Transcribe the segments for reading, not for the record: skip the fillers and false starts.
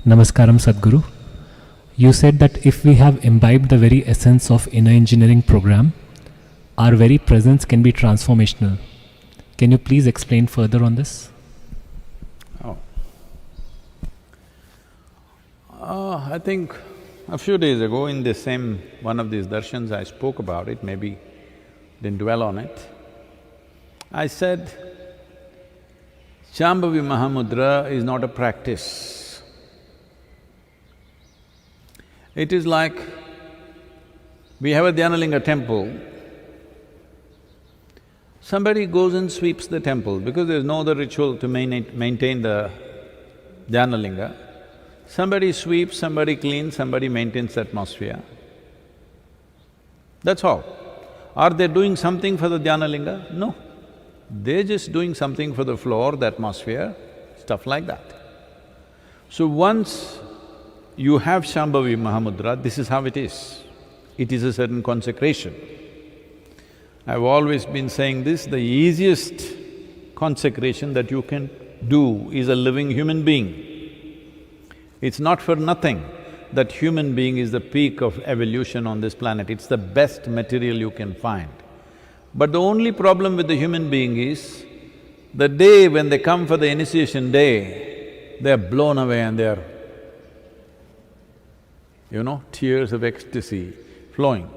Namaskaram Sadhguru. You said that if we have imbibed the very essence of inner engineering program, our very presence can be transformational. Can you please explain further on this? I think a few days ago in this same one of these darshans I spoke about it, maybe didn't dwell on it. I said, Shambhavi Mahamudra is not a practice. It is like, we have a Dhyanalinga temple, somebody goes and sweeps the temple because there's no other ritual to maintain the Dhyanalinga. Somebody sweeps, somebody cleans, somebody maintains the atmosphere. That's all. Are they doing something for the Dhyanalinga? No. They're just doing something for the floor, the atmosphere, stuff like that. So once you have Shambhavi Mahamudra, this is how it is. It is a certain consecration. I've always been saying this, the easiest consecration that you can do is a living human being. It's not for nothing that human being is the peak of evolution on this planet, it's the best material you can find. But the only problem with the human being is, the day when they come for the initiation day, they're blown away and they're, tears of ecstasy flowing.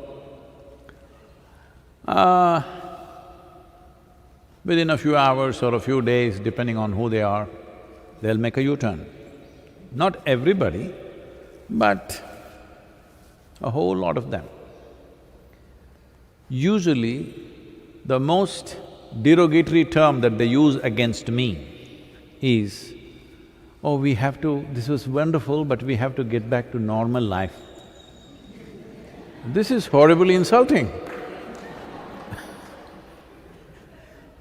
Within a few hours or a few days, depending on who they are, they'll make a U-turn. Not everybody, but a whole lot of them. Usually, the most derogatory term that they use against me is, oh, this was wonderful, but we have to get back to normal life. This is horribly insulting.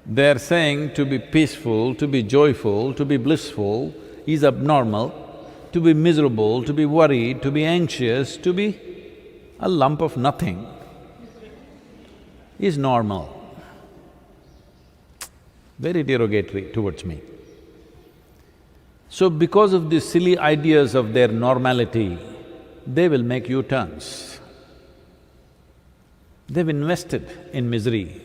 They're saying to be peaceful, to be joyful, to be blissful is abnormal, to be miserable, to be worried, to be anxious, to be a lump of nothing is normal. Very derogatory towards me. So because of these silly ideas of their normality, they will make U-turns. They've invested in misery.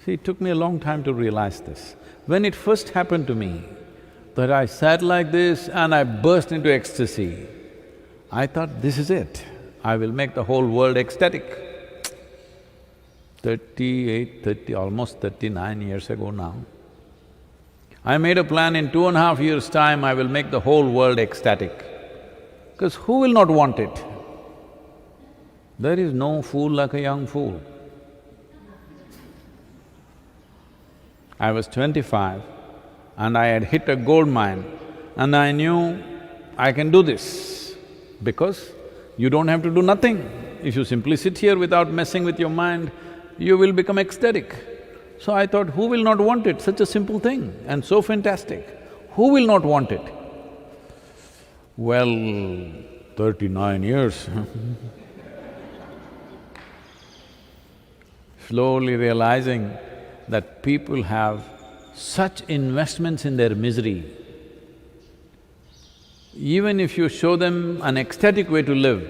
See, it took me a long time to realize this. When it first happened to me, that I sat like this and I burst into ecstasy, I thought, this is it, I will make the whole world ecstatic. almost 39 years ago now, I made a plan in 2.5 years' time I will make the whole world ecstatic. Because who will not want it? There is no fool like a young fool. I was 25 and I had hit a gold mine and I knew I can do this because you don't have to do nothing. If you simply sit here without messing with your mind, you will become ecstatic. So I thought, who will not want it? Such a simple thing and so fantastic. Who will not want it? Well, 39 years slowly realizing that people have such investments in their misery. Even if you show them an ecstatic way to live,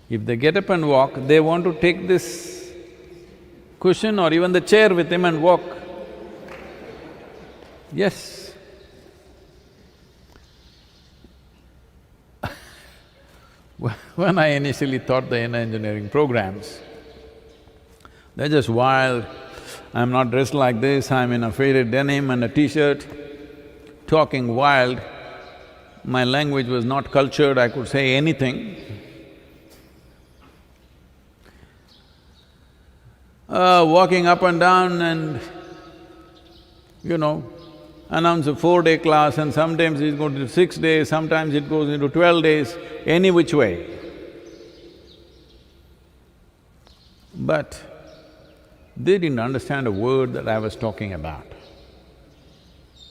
if they get up and walk, they want to take this cushion or even the chair with him and walk. Yes. When I initially taught the inner engineering programs, they're just wild. I'm not dressed like this, I'm in a faded denim and a t-shirt, talking wild. My language was not cultured, I could say anything. Walking up and down and, announce a 4-day class and sometimes it's going to 6 days, sometimes it goes into 12 days, any which way. But they didn't understand a word that I was talking about.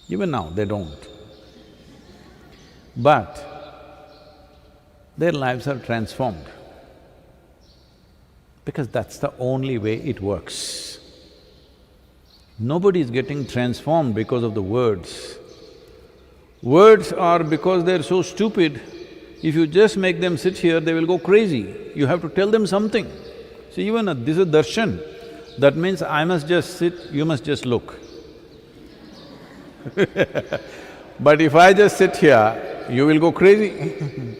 Even now, they don't. But their lives are transformed. because that's the only way it works. Nobody is getting transformed because of the words. Words are because they're so stupid, if you just make them sit here, they will go crazy. You have to tell them something. See, even this is darshan. That means I must just sit, you must just look. But if I just sit here, you will go crazy.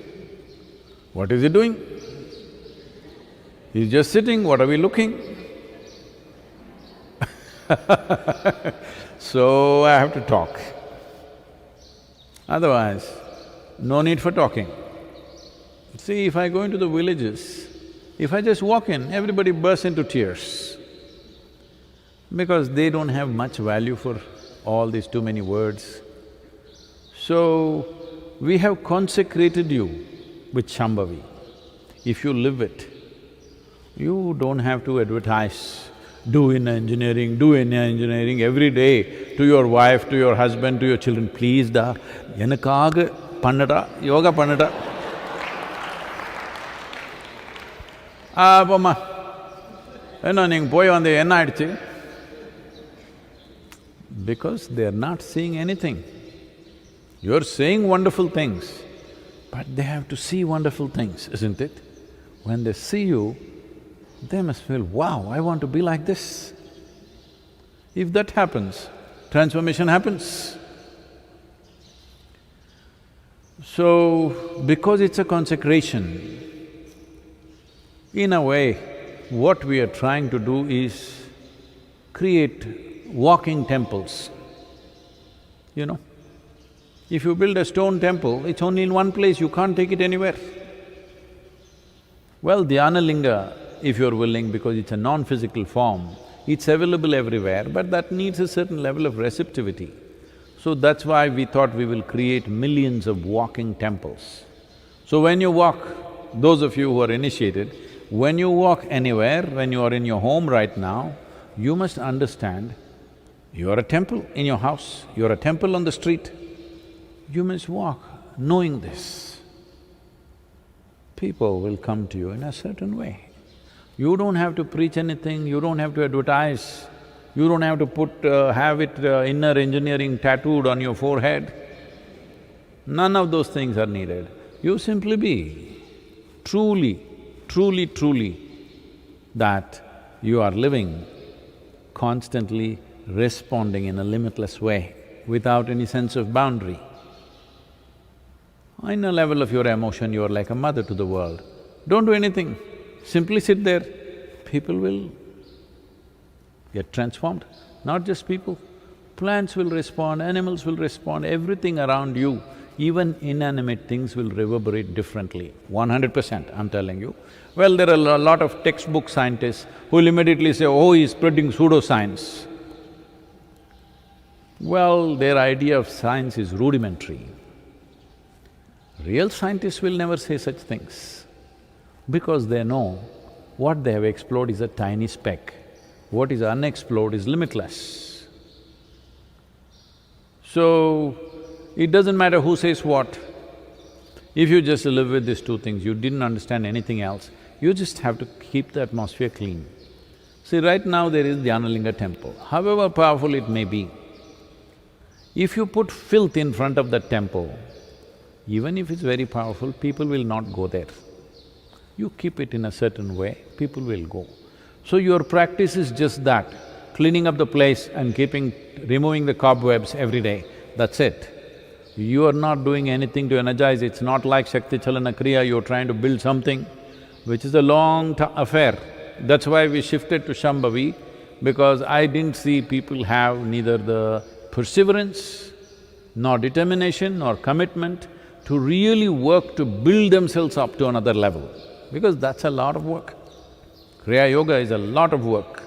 What is he doing? He's just sitting, what are we looking? So I have to talk. Otherwise, no need for talking. See, if I go into the villages, if I just walk in, everybody bursts into tears because they don't have much value for all these too many words. So, we have consecrated you with Shambhavi. If you live it, you don't have to advertise, do in engineering every day to your wife, to your husband, to your children. Please da, enakaaga pannada, yoga pannada. Pomma, enna neenga poi vande enna aiduchu? Because they're not seeing anything. You're saying wonderful things, but they have to see wonderful things, isn't it? When they see you, they must feel, wow, I want to be like this. If that happens, transformation happens. So, because it's a consecration, in a way, what we are trying to do is create walking temples, you know. If you build a stone temple, it's only in one place, you can't take it anywhere. Well, Dhyana Linga, if you're willing, because it's a non-physical form, it's available everywhere, but that needs a certain level of receptivity. So that's why we thought we will create millions of walking temples. So when you walk, those of you who are initiated, when you walk anywhere, when you are in your home right now, you must understand you are a temple in your house, you are a temple on the street. You must walk knowing this. People will come to you in a certain way. You don't have to preach anything, you don't have to advertise, you don't have to have it inner engineering tattooed on your forehead. None of those things are needed. You simply be truly that you are living, constantly responding in a limitless way, without any sense of boundary. In a level of your emotion, you are like a mother to the world. Don't do anything, simply sit there, people will get transformed. Not just people, plants will respond, animals will respond, everything around you, even inanimate things will reverberate differently, 100%, I'm telling you. Well, there are a lot of textbook scientists who will immediately say, oh, he's spreading pseudoscience. Well, their idea of science is rudimentary. Real scientists will never say such things, because they know what they have explored is a tiny speck, what is unexplored is limitless. So, it doesn't matter who says what. If you just live with these two things, you didn't understand anything else, you just have to keep the atmosphere clean. See, right now there is Dhyana Linga temple, however powerful it may be. If you put filth in front of that temple, even if it's very powerful, people will not go there. You keep it in a certain way, people will go. So your practice is just that, cleaning up the place and removing the cobwebs every day, that's it. You are not doing anything to energize, it's not like Shakti Chalana Kriya, you're trying to build something, which is a long affair. That's why we shifted to Shambhavi, because I didn't see people have neither the perseverance, nor determination, nor commitment to really work to build themselves up to another level, because that's a lot of work. Kriya Yoga is a lot of work.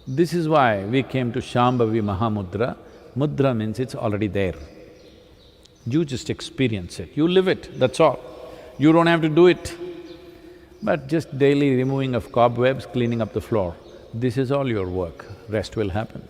This is why we came to Shambhavi Mahamudra. Mudra means it's already there. You just experience it, you live it, that's all. You don't have to do it. But just daily removing of cobwebs, cleaning up the floor, this is all your work, rest will happen.